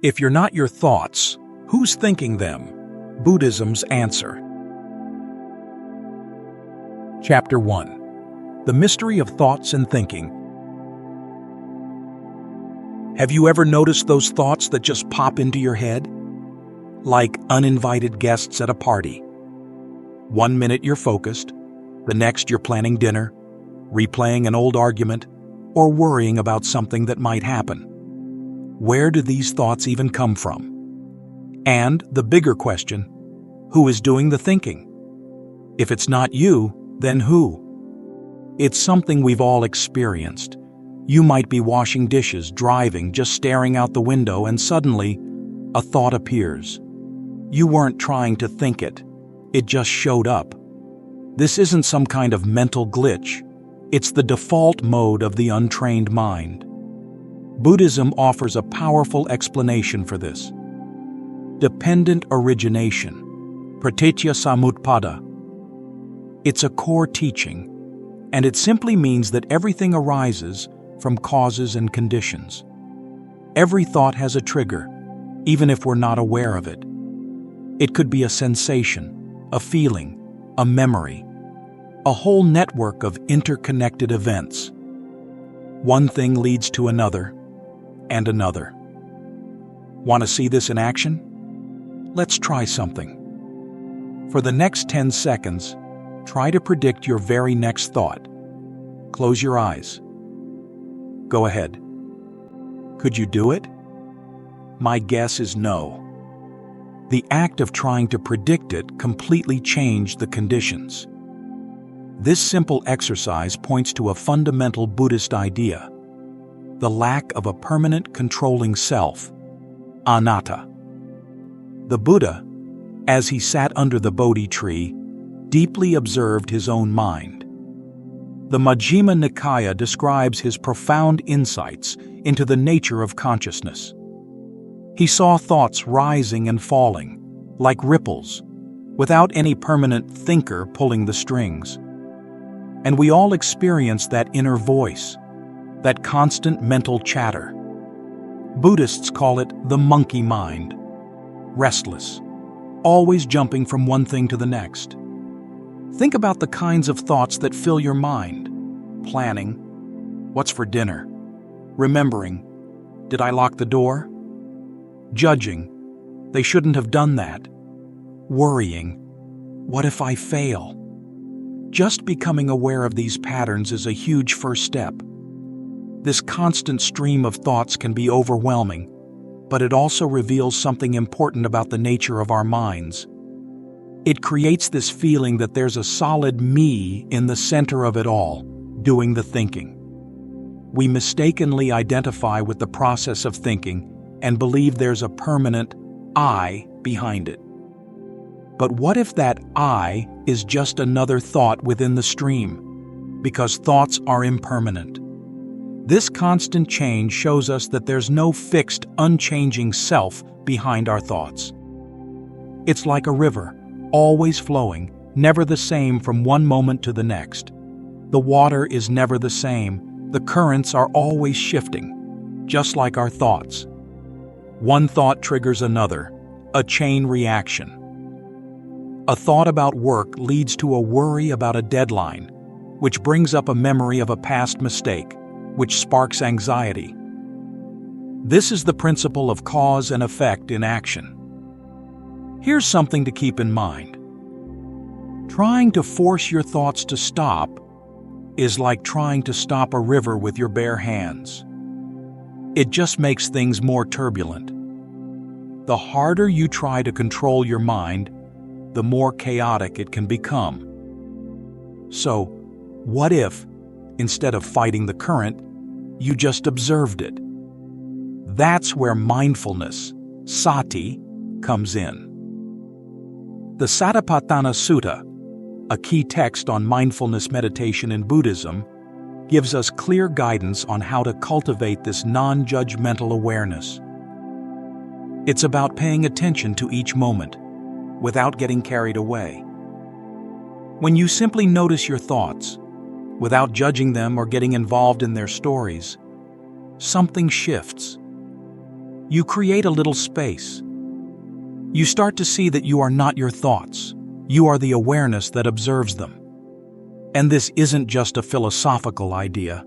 If you're not your thoughts, who's thinking them? Buddhism's answer. Chapter 1. The Mystery of Thoughts and Thinking. Have you ever noticed those thoughts that just pop into your head? Like uninvited guests at a party. 1 minute you're focused, the next you're planning dinner, replaying an old argument, or worrying about something that might happen. Where do these thoughts even come from? And the bigger question, who is doing the thinking? If it's not you, then who? It's something we've all experienced. You might be washing dishes, driving, just staring out the window, and suddenly, a thought appears. You weren't trying to think it. It just showed up. This isn't some kind of mental glitch. It's the default mode of the untrained mind. Buddhism offers a powerful explanation for this. Dependent origination, pratitya samutpada. It's a core teaching, and it simply means that everything arises from causes and conditions. Every thought has a trigger, even if we're not aware of it. It could be a sensation, a feeling, a memory, a whole network of interconnected events. One thing leads to another, and another. Want to see this in action? Let's try something. For the next 10 seconds, try to predict your very next thought. Close your eyes. Go ahead. Could you do it? My guess is no. The act of trying to predict it completely changed the conditions. This simple exercise points to a fundamental Buddhist idea: the lack of a permanent controlling self, anatta. The Buddha, as he sat under the Bodhi tree, deeply observed his own mind. The Majjhima Nikaya describes his profound insights into the nature of consciousness. He saw thoughts rising and falling, like ripples, without any permanent thinker pulling the strings. And we all experience that inner voice, that constant mental chatter. Buddhists call it the monkey mind, restless, always jumping from one thing to the next. Think about the kinds of thoughts that fill your mind. Planning, what's for dinner? Remembering, did I lock the door? Judging, they shouldn't have done that. Worrying, what if I fail? Just becoming aware of these patterns is a huge first step. This constant stream of thoughts can be overwhelming, but it also reveals something important about the nature of our minds. It creates this feeling that there's a solid me in the center of it all, doing the thinking. We mistakenly identify with the process of thinking and believe there's a permanent I behind it. But what if that I is just another thought within the stream? Because thoughts are impermanent. This constant change shows us that there's no fixed, unchanging self behind our thoughts. It's like a river, always flowing, never the same from one moment to the next. The water is never the same. The currents are always shifting, just like our thoughts. One thought triggers another, a chain reaction. A thought about work leads to a worry about a deadline, which brings up a memory of a past mistake, which sparks anxiety. This is the principle of cause and effect in action. Here's something to keep in mind. Trying to force your thoughts to stop is like trying to stop a river with your bare hands. It just makes things more turbulent. The harder you try to control your mind, the more chaotic it can become. So, what if, instead of fighting the current, you just observed it? That's where mindfulness, sati, comes in. The Satipatthana Sutta, a key text on mindfulness meditation in Buddhism, gives us clear guidance on how to cultivate this non-judgmental awareness. It's about paying attention to each moment, without getting carried away. When you simply notice your thoughts, without judging them or getting involved in their stories, something shifts. You create a little space. You start to see that you are not your thoughts. You are the awareness that observes them. And this isn't just a philosophical idea.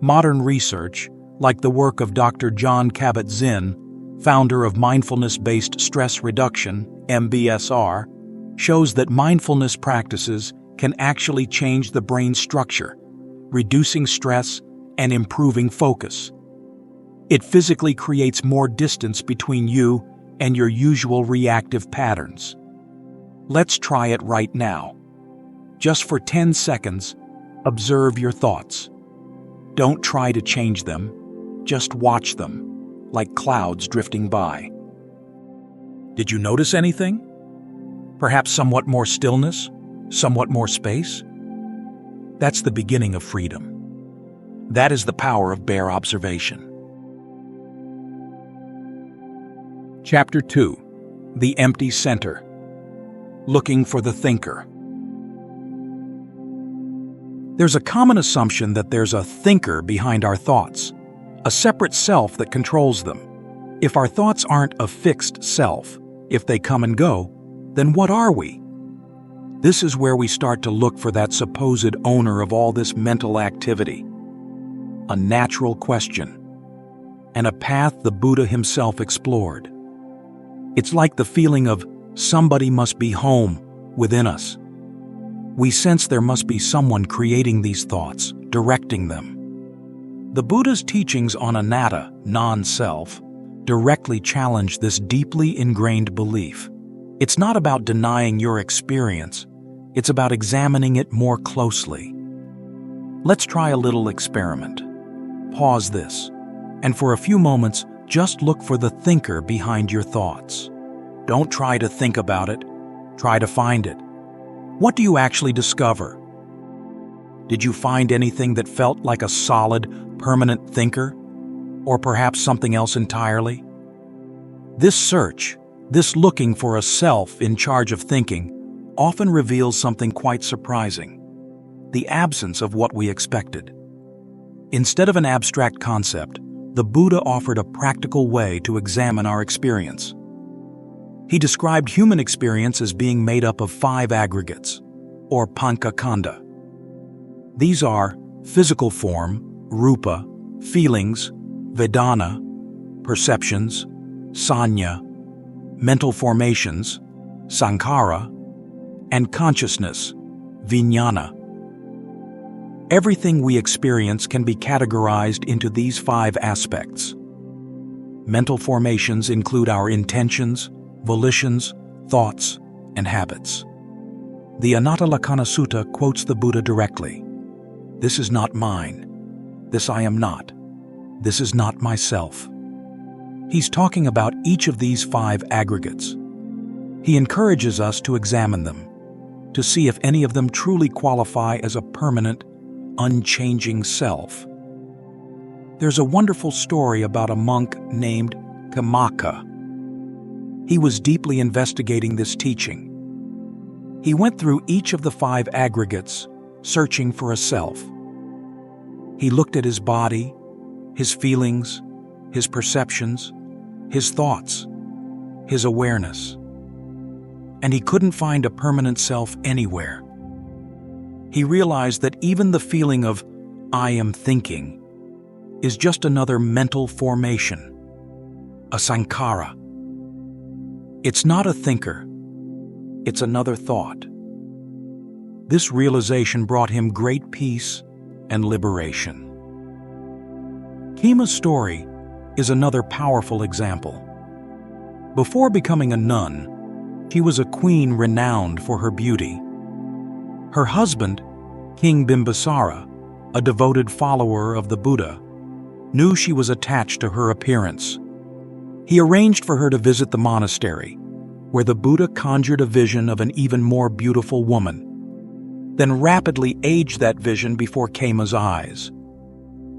Modern research, like the work of Dr. 𝐂𝐻𝐿, founder of mindfulness-based stress reduction, MBSR, shows that mindfulness practices can actually change the brain structure, reducing stress and improving focus. It physically creates more distance between you and your usual reactive patterns. Let's try it right now. Just for 10 seconds, observe your thoughts. Don't try to change them, just watch them, like clouds drifting by. Did you notice anything? Perhaps somewhat more stillness? Somewhat more space? That's the beginning of freedom. That is the power of bare observation. Chapter 2. The Empty Center. Looking for the Thinker. There's a common assumption that there's a thinker behind our thoughts, a separate self that controls them. If our thoughts aren't a fixed self, if they come and go, then what are we? This is where we start to look for that supposed owner of all this mental activity. A natural question, and a path the Buddha himself explored. It's like the feeling of somebody must be home within us. We sense there must be someone creating these thoughts, directing them. The Buddha's teachings on anatta, non-self, directly challenge this deeply ingrained belief. It's not about denying your experience, it's about examining it more closely. Let's try a little experiment. Pause this, and for a few moments, just look for the thinker behind your thoughts. Don't try to think about it, try to find it. What do you actually discover? Did you find anything that felt like a solid, permanent thinker? Or perhaps something else entirely? This search, this looking for a self in charge of thinking, often reveals something quite surprising: the absence of what we expected. Instead of an abstract concept, the Buddha offered a practical way to examine our experience. He described human experience as being made up of 5 aggregates, or panchakanda. These are physical form, rupa, feelings, vedana, perceptions, sanya, mental formations, sankhara, and consciousness, vijnana. Everything we experience can be categorized into these 5 aspects. Mental formations include our intentions, volitions, thoughts, and habits. The Anatta-lakkhana Sutta quotes the Buddha directly. "This is not mine. This I am not. This is not myself." He's talking about each of these 5 aggregates. He encourages us to examine them, to see if any of them truly qualify as a permanent, unchanging self. There's a wonderful story about a monk named 𝐂𝐻𝐿. He was deeply investigating this teaching. He went through each of the 5 aggregates, searching for a self. He looked at his body, his feelings, his perceptions, his thoughts, his awareness. And he couldn't find a permanent self anywhere. He realized that even the feeling of "I am thinking" is just another mental formation, a sankhara. It's not a thinker, it's another thought. This realization brought him great peace and liberation. 𝐂𝐻𝐿's story is another powerful example. Before becoming a nun, she was a queen renowned for her beauty. Her husband, King Bimbisara, a devoted follower of the Buddha, knew she was attached to her appearance. He arranged for her to visit the monastery, where the Buddha conjured a vision of an even more beautiful woman, then rapidly aged that vision before 𝐂𝐻𝐿's eyes.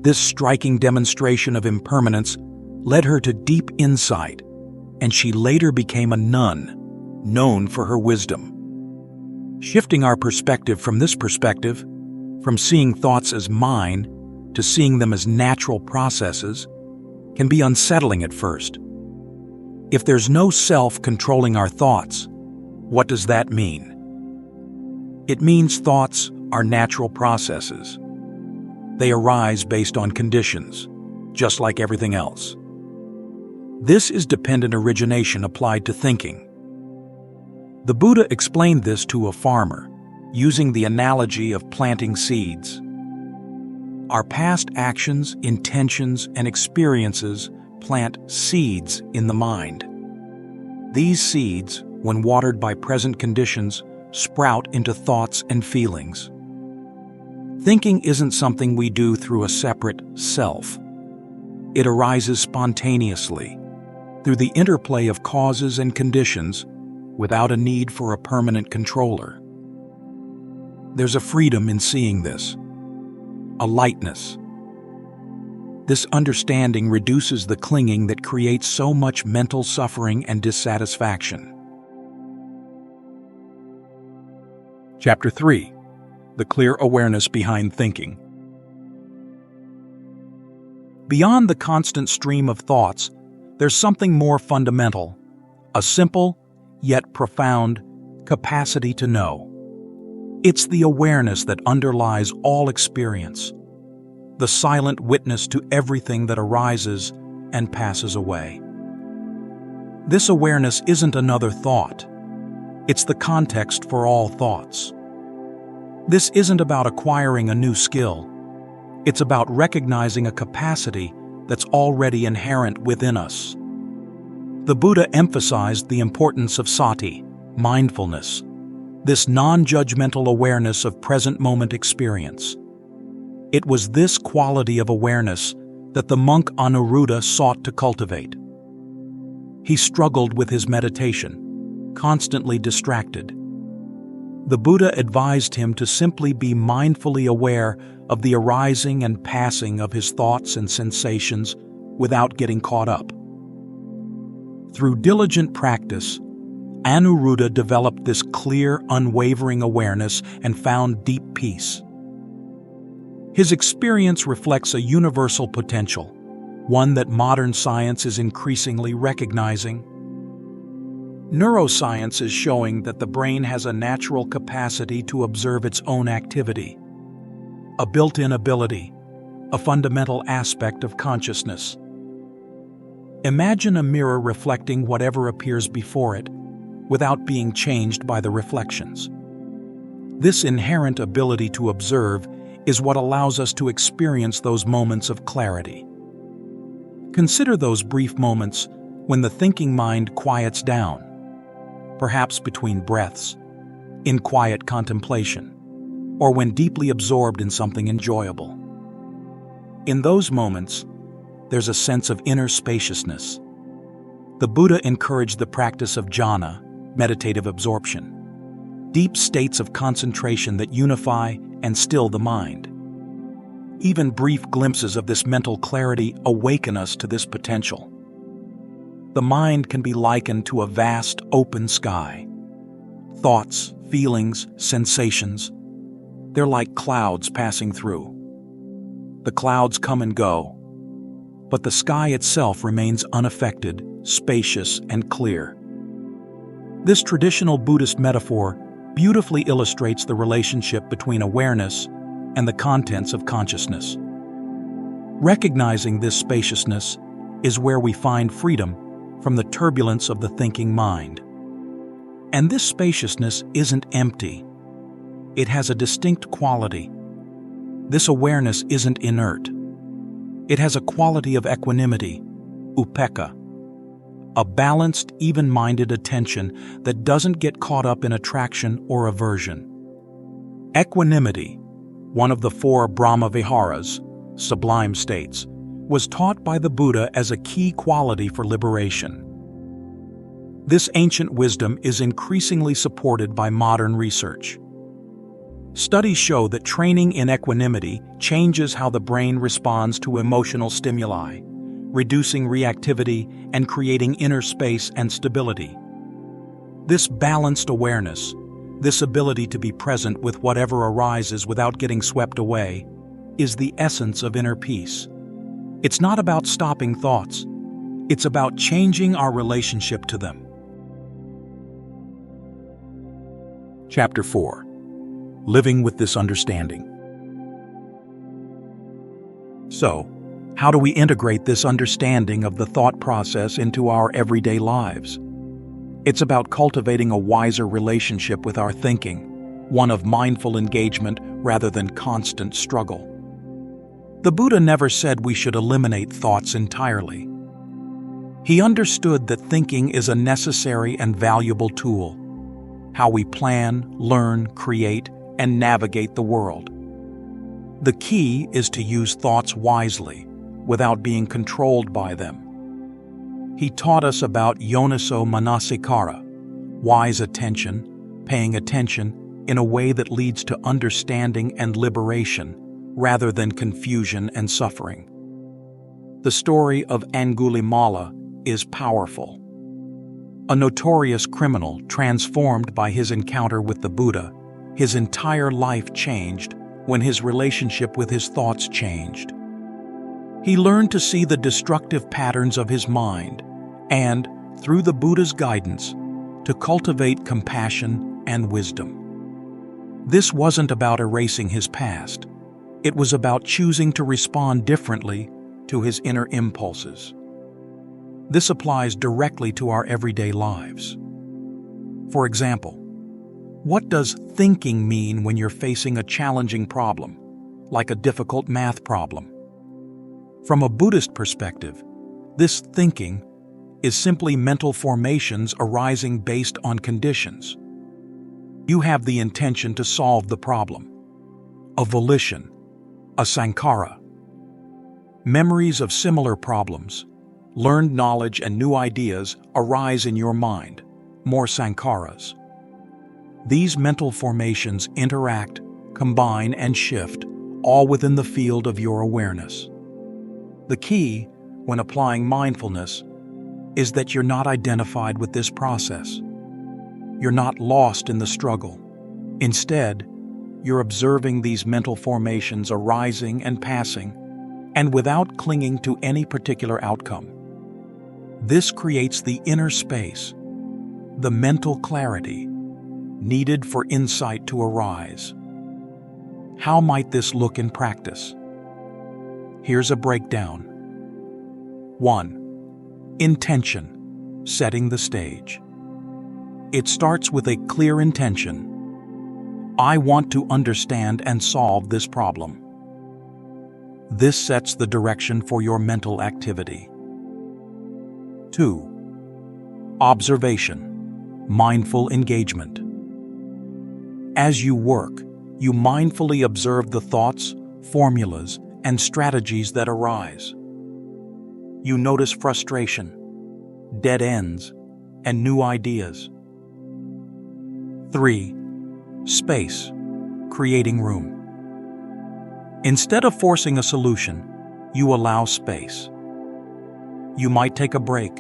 This striking demonstration of impermanence led her to deep insight, and she later became a nun, known for her wisdom. Shifting our perspective from this perspective, from seeing thoughts as mine to seeing them as natural processes, can be unsettling at first. If there's no self controlling our thoughts, what does that mean? It means thoughts are natural processes. They arise based on conditions, just like everything else. This is dependent origination applied to thinking. The Buddha explained this to a farmer, using the analogy of planting seeds. Our past actions, intentions, and experiences plant seeds in the mind. These seeds, when watered by present conditions, sprout into thoughts and feelings. Thinking isn't something we do through a separate self. It arises spontaneously, through the interplay of causes and conditions, without a need for a permanent controller. There's a freedom in seeing this, a lightness. This understanding reduces the clinging that creates so much mental suffering and dissatisfaction. Chapter 3. The Clear Awareness Behind Thinking. Beyond the constant stream of thoughts, there's something more fundamental, a simple, yet profound, capacity to know. It's the awareness that underlies all experience, the silent witness to everything that arises and passes away. This awareness isn't another thought. It's the context for all thoughts. This isn't about acquiring a new skill. It's about recognizing a capacity that's already inherent within us. The Buddha emphasized the importance of sati, mindfulness, this non-judgmental awareness of present moment experience. It was this quality of awareness that the monk Anuruddha sought to cultivate. He struggled with his meditation, constantly distracted. The Buddha advised him to simply be mindfully aware of the arising and passing of his thoughts and sensations without getting caught up. Through diligent practice, Anuruddha developed this clear, unwavering awareness and found deep peace. His experience reflects a universal potential, one that modern science is increasingly recognizing. Neuroscience is showing that the brain has a natural capacity to observe its own activity, a built-in ability, a fundamental aspect of consciousness. Imagine a mirror reflecting whatever appears before it, without being changed by the reflections. This inherent ability to observe is what allows us to experience those moments of clarity. Consider those brief moments when the thinking mind quiets down, perhaps between breaths, in quiet contemplation, or when deeply absorbed in something enjoyable. In those moments, there's a sense of inner spaciousness. The Buddha encouraged the practice of jhana, meditative absorption, deep states of concentration that unify and still the mind. Even brief glimpses of this mental clarity awaken us to this potential. The mind can be likened to a vast open sky. Thoughts, feelings, sensations, they're like clouds passing through. The clouds come and go, but the sky itself remains unaffected, spacious, and clear. This traditional Buddhist metaphor beautifully illustrates the relationship between awareness and the contents of consciousness. Recognizing this spaciousness is where we find freedom from the turbulence of the thinking mind. And this spaciousness isn't empty. It has a distinct quality. This awareness isn't inert. It has a quality of equanimity, upekkha, a balanced, even-minded attention that doesn't get caught up in attraction or aversion. Equanimity, one of the 4 Brahma Viharas, sublime states, was taught by the Buddha as a key quality for liberation. This ancient wisdom is increasingly supported by modern research. Studies show that training in equanimity changes how the brain responds to emotional stimuli, reducing reactivity and creating inner space and stability. This balanced awareness, this ability to be present with whatever arises without getting swept away, is the essence of inner peace. It's not about stopping thoughts. It's about changing our relationship to them. Chapter 4. Living with this understanding. So, how do we integrate this understanding of the thought process into our everyday lives? It's about cultivating a wiser relationship with our thinking, one of mindful engagement rather than constant struggle. The Buddha never said we should eliminate thoughts entirely. He understood that thinking is a necessary and valuable tool, how we plan, learn, create, and navigate the world. The key is to use thoughts wisely, without being controlled by them. He taught us about yoniso manasikara, wise attention, paying attention in a way that leads to understanding and liberation, rather than confusion and suffering. The story of Angulimala is powerful. A notorious criminal transformed by his encounter with the Buddha, his entire life changed when his relationship with his thoughts changed. He learned to see the destructive patterns of his mind and, through the Buddha's guidance, to cultivate compassion and wisdom. This wasn't about erasing his past. It was about choosing to respond differently to his inner impulses. This applies directly to our everyday lives. For example, what does thinking mean when you're facing a challenging problem, like a difficult math problem? From a Buddhist perspective, this thinking is simply mental formations arising based on conditions. You have the intention to solve the problem, a volition, a sankhara. Memories of similar problems, learned knowledge and new ideas arise in your mind, more sankharas. These mental formations interact, combine, and shift, all within the field of your awareness. The key, when applying mindfulness, is that you're not identified with this process. You're not lost in the struggle. Instead, you're observing these mental formations arising and passing, and without clinging to any particular outcome. This creates the inner space, the mental clarity, needed for insight to arise. How might this look in practice? Here's a breakdown. 1. Intention, setting the stage. It starts with a clear intention. I want to understand and solve this problem. This sets the direction for your mental activity. 2. Observation, mindful engagement. As you work, you mindfully observe the thoughts, formulas, and strategies that arise. You notice frustration, dead ends, and new ideas. 3. Space, creating room. Instead of forcing a solution, you allow space. You might take a break,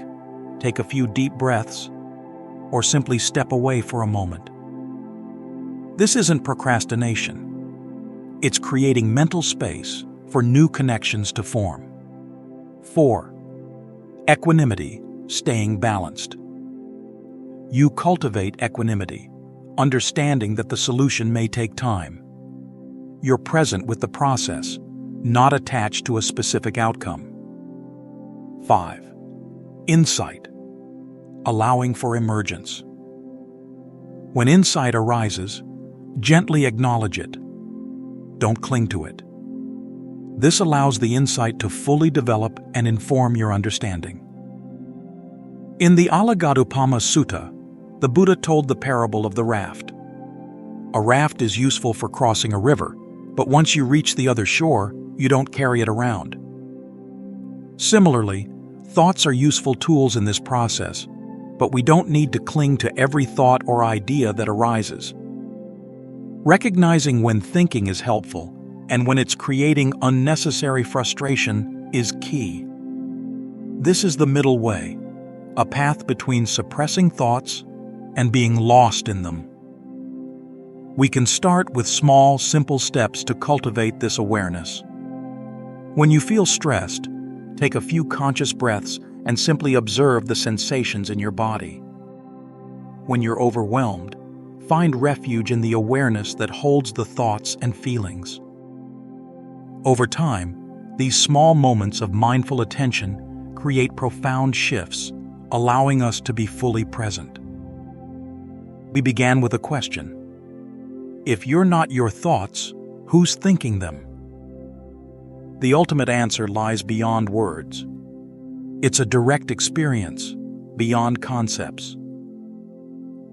take a few deep breaths, or simply step away for a moment. This isn't procrastination. It's creating mental space for new connections to form. 4. Equanimity, staying balanced. You cultivate equanimity, understanding that the solution may take time. You're present with the process, not attached to a specific outcome. 5. Insight, allowing for emergence. When insight arises, gently acknowledge it. Don't cling to it. This allows the insight to fully develop and inform your understanding. In the 𝐂𝐴𝐽𝐿𝐴𝐽𝐿 Sutta, the Buddha told the parable of the raft. A raft is useful for crossing a river, but once you reach the other shore, you don't carry it around. Similarly, thoughts are useful tools in this process, but we don't need to cling to every thought or idea that arises. Recognizing when thinking is helpful and when it's creating unnecessary frustration is key. This is the middle way, a path between suppressing thoughts and being lost in them. We can start with small, simple steps to cultivate this awareness. When you feel stressed, take a few conscious breaths and simply observe the sensations in your body. When you're overwhelmed, find refuge in the awareness that holds the thoughts and feelings. Over time, these small moments of mindful attention create profound shifts, allowing us to be fully present. We began with a question. If you're not your thoughts, who's thinking them? The ultimate answer lies beyond words. It's a direct experience, beyond concepts.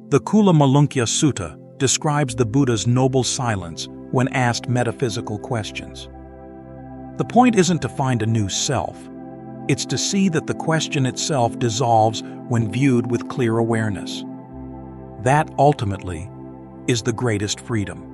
The 𝐂𝐴𝐻𝐿𝐴 Sutta describes the Buddha's noble silence when asked metaphysical questions. The point isn't to find a new self. It's to see that the question itself dissolves when viewed with clear awareness. That, ultimately, is the greatest freedom.